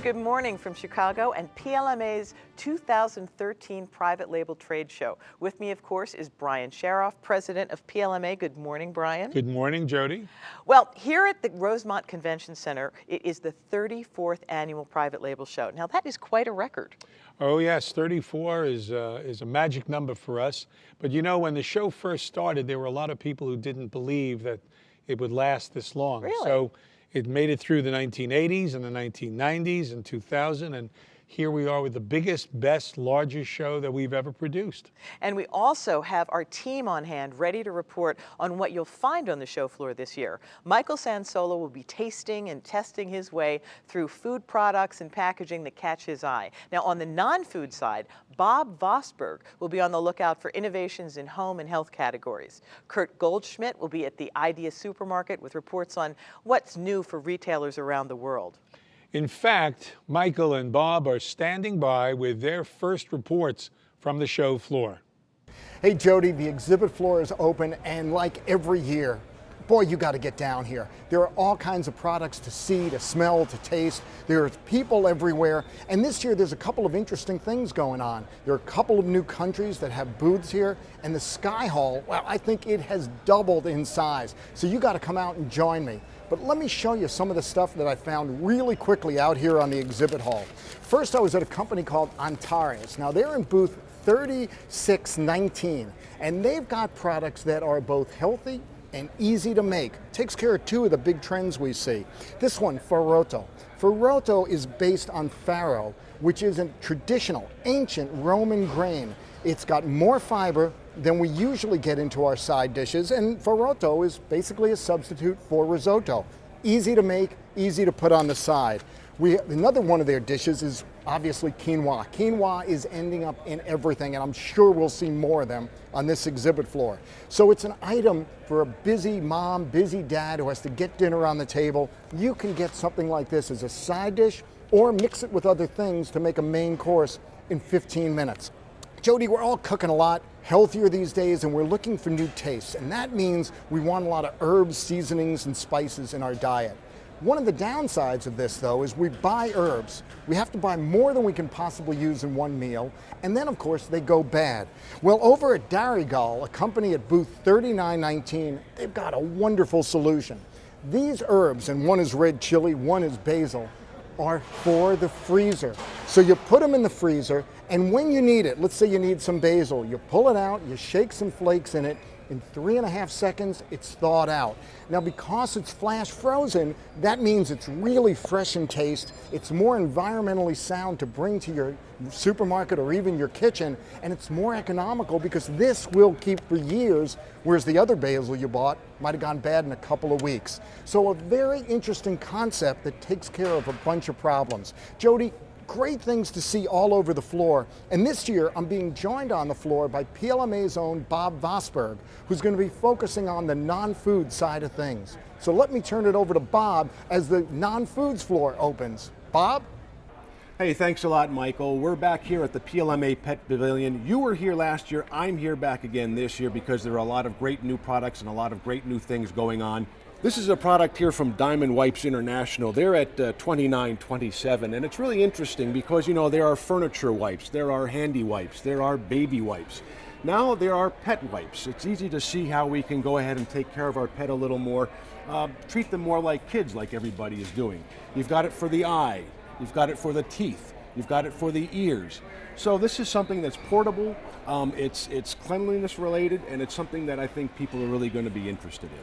Good morning from Chicago and PLMA's 2013 Private Label Trade Show. With me, of course, is Brian Sharoff, president of PLMA. Good morning, Brian. Good morning, Jody. Well, here at the Rosemont Convention Center, it is the 34th annual Private Label Show. Now, that is quite a record. Oh, yes, 34 is a magic number for us. But you know, when the show first started, there were a lot of people who didn't believe that it would last this long. Really? So it made it through the 1980s and the 1990s and 2000, and here we are with the biggest, best, largest show that we've ever produced. And we also have our team on hand ready to report on what you'll find on the show floor this year. Michael Sansolo will be tasting and testing his way through food products and packaging that catch his eye. Now, on the non-food side, Bob Vosberg will be on the lookout for innovations in home and health categories. Kurt Goldschmidt will be at the Idea Supermarket with reports on what's new for retailers around the world. In fact, Michael and Bob are standing by with their first reports from the show floor. Hey Jody, the exhibit floor is open, and like every year, boy, you got to get down here. There are all kinds of products to see, to smell, to taste. There's people everywhere, and this year there's a couple of interesting things going on. There are a couple of new countries that have booths here, and the Sky Hall, well, I think it has doubled in size. So you got to come out and join me. But let me show you some of the stuff that I found really quickly out here on the exhibit hall. First, I was at a company called Antares. Now, they're in booth 3619, and they've got products that are both healthy and easy to make. Takes care of two of the big trends we see. This one, Farotto. Farotto is based on farro, which is a traditional, ancient Roman grain. It's got more fiber than we usually get into our side dishes, and Farotto is basically a substitute for risotto. Easy to make, easy to put on the side. Another one of their dishes is obviously quinoa. Quinoa is ending up in everything, and I'm sure we'll see more of them on this exhibit floor. So it's an item for a busy mom, busy dad who has to get dinner on the table. You can get something like this as a side dish or mix it with other things to make a main course in 15 minutes. Jody, we're all cooking a lot healthier these days, and we're looking for new tastes, and that means we want a lot of herbs, seasonings, and spices in our diet. One of the downsides of this, though, is we buy herbs. We have to buy more than we can possibly use in one meal, and then, of course, they go bad. Well, over at Darigal, a company at booth 3919, they've got a wonderful solution. These herbs, and one is red chili, one is basil, are for the freezer. So you put them in the freezer, and when you need it, let's say you need some basil, you pull it out, you shake some flakes in it, in 3.5 seconds, it's thawed out. Now, because it's flash frozen, that means it's really fresh in taste. It's more environmentally sound to bring to your supermarket or even your kitchen, and it's more economical because this will keep for years, whereas the other basil you bought might have gone bad in a couple of weeks. So a very interesting concept that takes care of a bunch of problems. Jody, great things to see all over the floor. And this year, I'm being joined on the floor by PLMA's own Bob Vosberg, who's going to be focusing on the non-food side of things. So let me turn it over to Bob as the non-foods floor opens. Bob? Hey, thanks a lot, Michael. We're back here at the PLMA Pet Pavilion. You were here last year. I'm here back again this year because there are a lot of great new products and a lot of great new things going on. This is a product here from Diamond Wipes International. They're at 2927, and it's really interesting because, you know, there are furniture wipes, there are handy wipes, there are baby wipes. Now there are pet wipes. It's easy to see how we can go ahead and take care of our pet a little more, treat them more like kids, like everybody is doing. You've got it for the eye, you've got it for the teeth, you've got it for the ears. So this is something that's portable, it's cleanliness related, and it's something that I think people are really going to be interested in.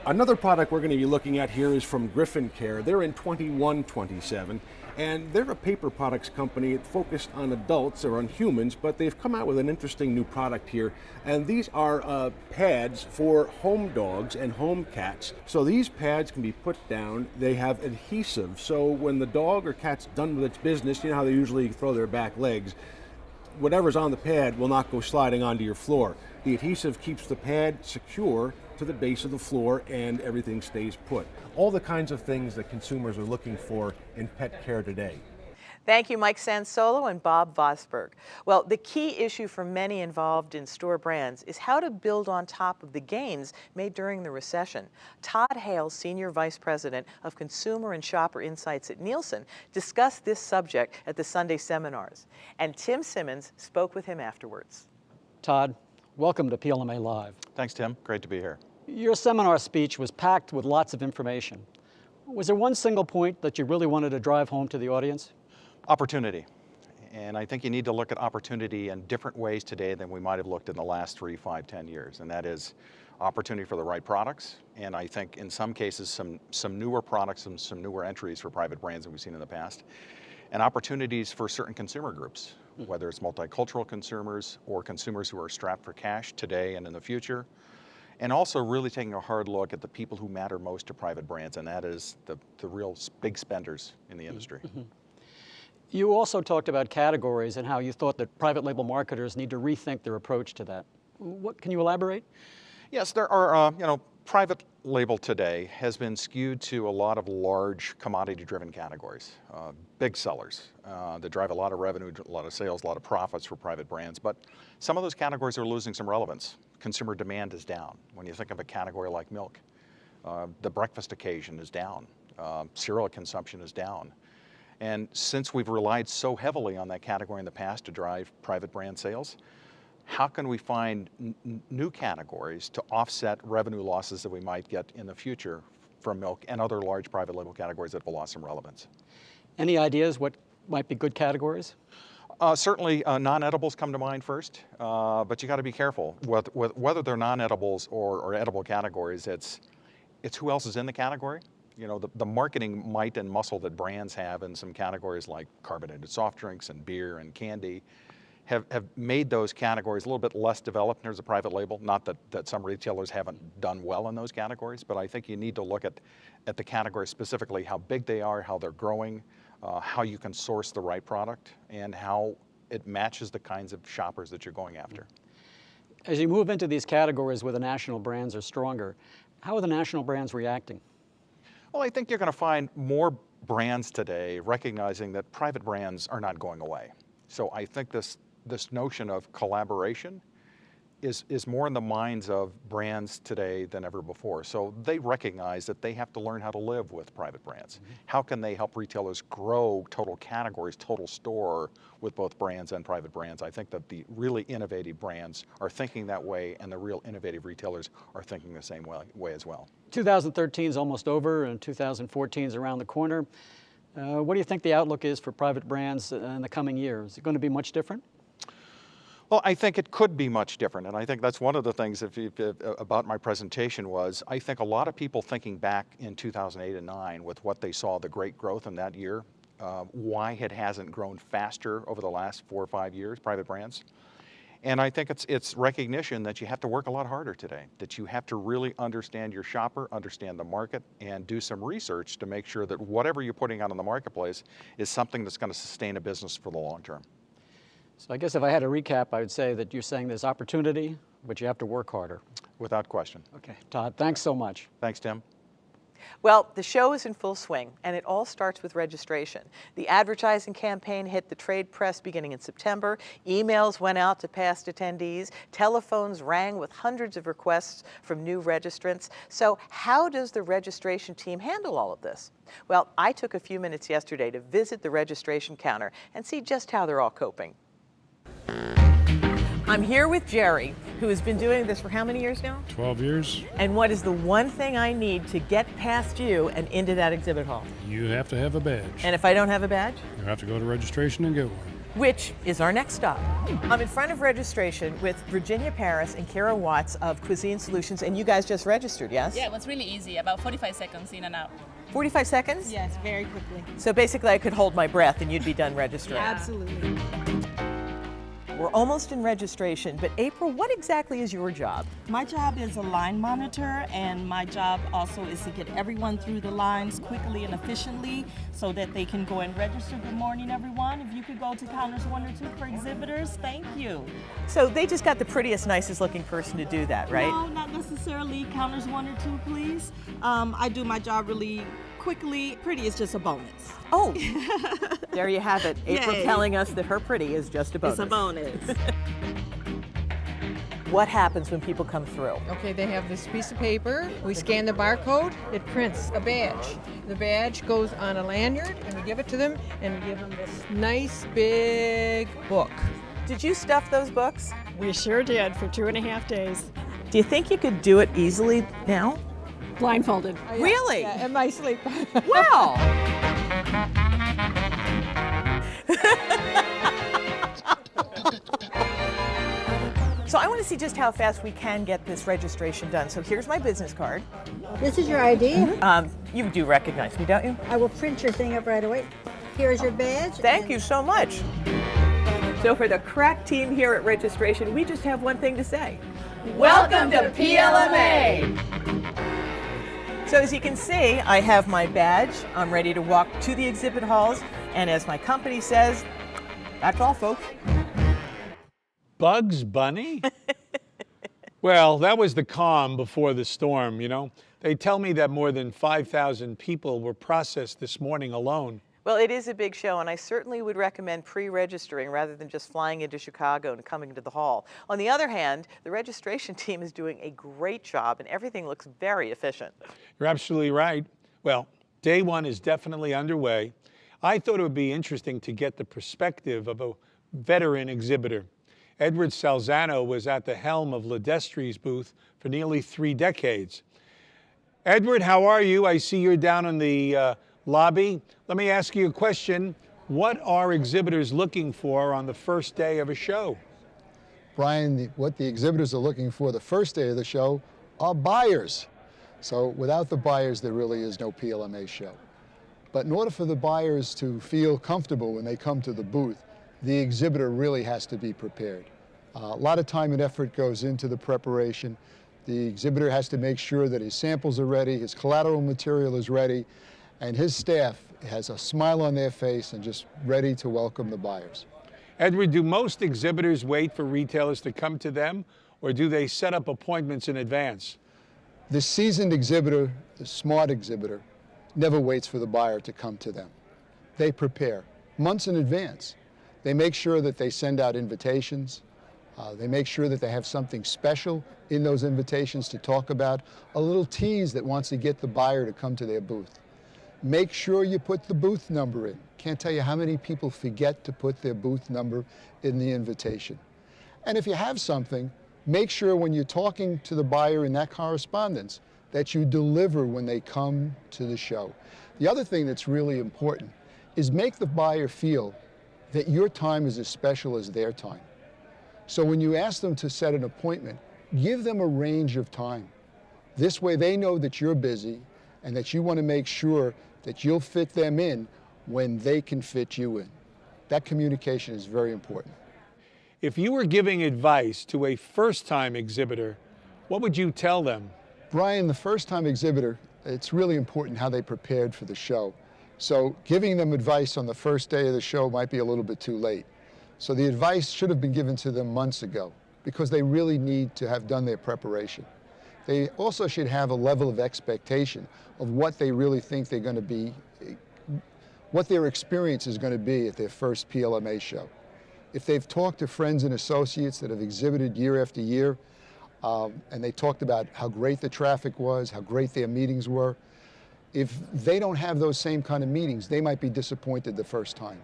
Another product we're going to be looking at here is from Griffin Care. They're in 2127, and they're a paper products company focused on adults or on humans, but they've come out with an interesting new product here, and these are pads for home dogs and home cats. So these pads can be put down. They have adhesive, so when the dog or cat's done with its business, you know how they usually throw their back legs, whatever's on the pad will not go sliding onto your floor. The adhesive keeps the pad secure to the base of the floor, and everything stays put. All the kinds of things that consumers are looking for in pet care today. Thank you, Mike Sansolo and Bob Vosberg. Well, the key issue for many involved in store brands is how to build on top of the gains made during the recession. Todd Hale, Senior Vice President of Consumer and Shopper Insights at Nielsen, discussed this subject at the Sunday seminars. And Tim Simmons spoke with him afterwards. Todd, welcome to PLMA Live. Thanks, Tim. Great to be here. Your seminar speech was packed with lots of information. Was there one single point that you really wanted to drive home to the audience? Opportunity. And I think you need to look at opportunity in different ways today than we might have looked in the last 3, 5, 10 years. And that is opportunity for the right products. And I think in some cases, some newer products and some newer entries for private brands than we've seen in the past. And opportunities for certain consumer groups, whether it's multicultural consumers or consumers who are strapped for cash today and in the future. And also really taking a hard look at the people who matter most to private brands, and that is the real big spenders in the industry. You also talked about categories and how you thought that private label marketers need to rethink their approach to that. What, can you elaborate? Yes, there are, private label today has been skewed to a lot of large commodity-driven categories, big sellers that drive a lot of revenue, a lot of sales, a lot of profits for private brands. But some of those categories are losing some relevance. Consumer demand is down. When you think of a category like milk, the breakfast occasion is down. Cereal consumption is down. And since we've relied so heavily on that category in the past to drive private brand sales, how can we find new categories to offset revenue losses that we might get in the future from milk and other large private label categories that have lost some relevance? Any ideas what might be good categories? Certainly non-edibles come to mind first, but you got to be careful. Whether they're non-edibles or edible categories, it's who else is in the category. You know, the marketing might and muscle that brands have in some categories like carbonated soft drinks and beer and candy have made those categories a little bit less developed in terms of private label. Not that some retailers haven't done well in those categories, but I think you need to look at the categories specifically, how big they are, how they're growing, how you can source the right product, and how it matches the kinds of shoppers that you're going after. As you move into these categories where the national brands are stronger, how are the national brands reacting? Well, I think you're going to find more brands today recognizing that private brands are not going away. So I think this notion of collaboration is more in the minds of brands today than ever before. So they recognize that they have to learn how to live with private brands. How can they help retailers grow total categories, total store with both brands and private brands? I think that the really innovative brands are thinking that way, and the real innovative retailers are thinking the same way as well. 2013 is almost over and 2014 is around the corner. What do you think the outlook is for private brands in the coming year? Is it going to be much different? Well, I think it could be much different, and I think that's one of the things about my presentation was I think a lot of people thinking back in 2008 and 2009 with what they saw, the great growth in that year, why it hasn't grown faster over the last 4 or 5 years, private brands. And I think it's recognition that you have to work a lot harder today, that you have to really understand your shopper, understand the market, and do some research to make sure that whatever you're putting out in the marketplace is something that's going to sustain a business for the long term. So I guess if I had to recap, I would say that you're saying there's opportunity, but you have to work harder. Without question. Okay, Todd, thanks so much. Thanks, Tim. Well, the show is in full swing, and it all starts with registration. The advertising campaign hit the trade press beginning in September. Emails went out to past attendees. Telephones rang with hundreds of requests from new registrants. So how does the registration team handle all of this? Well, I took a few minutes yesterday to visit the registration counter and see just how they're all coping. I'm here with Jerry, who has been doing this for how many years now? 12 years. And what is the one thing I need to get past you and into that exhibit hall? You have to have a badge. And if I don't have a badge? You have to go to registration and get one. Which is our next stop. I'm in front of registration with Virginia Paris and Kara Watts of Cuisine Solutions, and you guys just registered, yes? Yeah, it was really easy, about 45 seconds in and out. 45 seconds? Yes, very quickly. So basically I could hold my breath and you'd be done registering. Absolutely. We're almost in registration, but April, what exactly is your job? My job is a line monitor, and my job also is to get everyone through the lines quickly and efficiently so that they can go and register. Good morning, everyone. If you could go to counters 1 or 2 for exhibitors, thank you. So they just got the prettiest, nicest looking person to do that, right? No, not necessarily. Counters 1 or 2, please. I do my job really quickly, pretty is just a bonus. Oh, there you have it. April Yay. telling us that her pretty is just a bonus. It's a bonus. What happens when people come through? Okay, they have this piece of paper. We scan the barcode. It prints a badge. The badge goes on a lanyard, and we give it to them, and we give them this nice big book. Did you stuff those books? We sure did for 2.5 days. Do you think you could do it easily now? Blindfolded. Really? Yeah, in my sleep. Wow. So I want to see just how fast we can get this registration done. So here's my business card. This is your ID. You do recognize me, don't you? I will print your thing up right away. Here's your badge. Thank you so much. So for the crack team here at registration, we just have one thing to say. Welcome to PLMA! So as you can see, I have my badge. I'm ready to walk to the exhibit halls. And as my company says, that's all, folks. Bugs Bunny? Well, that was the calm before the storm, you know. They tell me that more than 5,000 people were processed this morning alone. Well, it is a big show, and I certainly would recommend pre-registering rather than just flying into Chicago and coming to the hall. On the other hand, the registration team is doing a great job, and everything looks very efficient. You're absolutely right. Well, day one is definitely underway. I thought it would be interesting to get the perspective of a veteran exhibitor. Edward Salzano was at the helm of Ledestri's booth for nearly 3 decades. Edward, how are you? I see you're down in the lobby. Let me ask you a question. What are exhibitors looking for on the first day of a show? Brian, what the exhibitors are looking for the first day of the show are buyers. So without the buyers, there really is no PLMA show. But in order for the buyers to feel comfortable when they come to the booth, the exhibitor really has to be prepared. A lot of time and effort goes into the preparation. The exhibitor has to make sure that his samples are ready, his collateral material is ready, and his staff has a smile on their face and just ready to welcome the buyers. Edward, do most exhibitors wait for retailers to come to them, or do they set up appointments in advance? The seasoned exhibitor, the smart exhibitor, never waits for the buyer to come to them. They prepare months in advance. They make sure that they send out invitations. They make sure that they have something special in those invitations to talk about, a little tease that wants to get the buyer to come to their booth. Make sure you put the booth number in. Can't tell you how many people forget to put their booth number in the invitation. And if you have something, make sure when you're talking to the buyer in that correspondence that you deliver when they come to the show. The other thing that's really important is make the buyer feel that your time is as special as their time. So when you ask them to set an appointment, give them a range of time. This way they know that you're busy and that you want to make sure that you'll fit them in when they can fit you in. That communication is very important. If you were giving advice to a first-time exhibitor, what would you tell them? Brian, the first-time exhibitor, it's really important how they prepared for the show. So giving them advice on the first day of the show might be a little bit too late. So the advice should have been given to them months ago because they really need to have done their preparation. They also should have a level of expectation of what they really think they're going to be, what their experience is going to be at their first PLMA show. If they've talked to friends and associates that have exhibited year after year, and they talked about how great the traffic was, how great their meetings were, if they don't have those same kind of meetings, they might be disappointed the first time.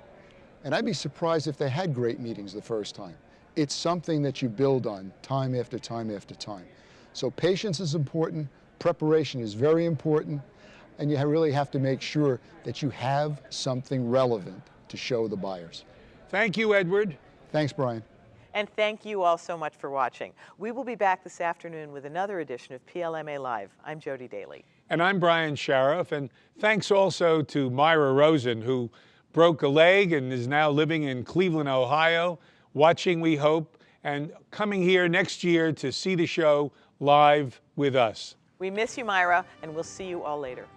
And I'd be surprised if they had great meetings the first time. It's something that you build on time after time after time. So patience is important, preparation is very important, and you really have to make sure that you have something relevant to show the buyers. Thank you, Edward. Thanks, Brian. And thank you all so much for watching. We will be back this afternoon with another edition of PLMA Live. I'm Jody Daly. And I'm Brian Sharaff, and thanks also to Myra Rosen, who broke a leg and is now living in Cleveland, Ohio, watching, we hope, and coming here next year to see the show live with us. We miss you, Myra, and we'll see you all later.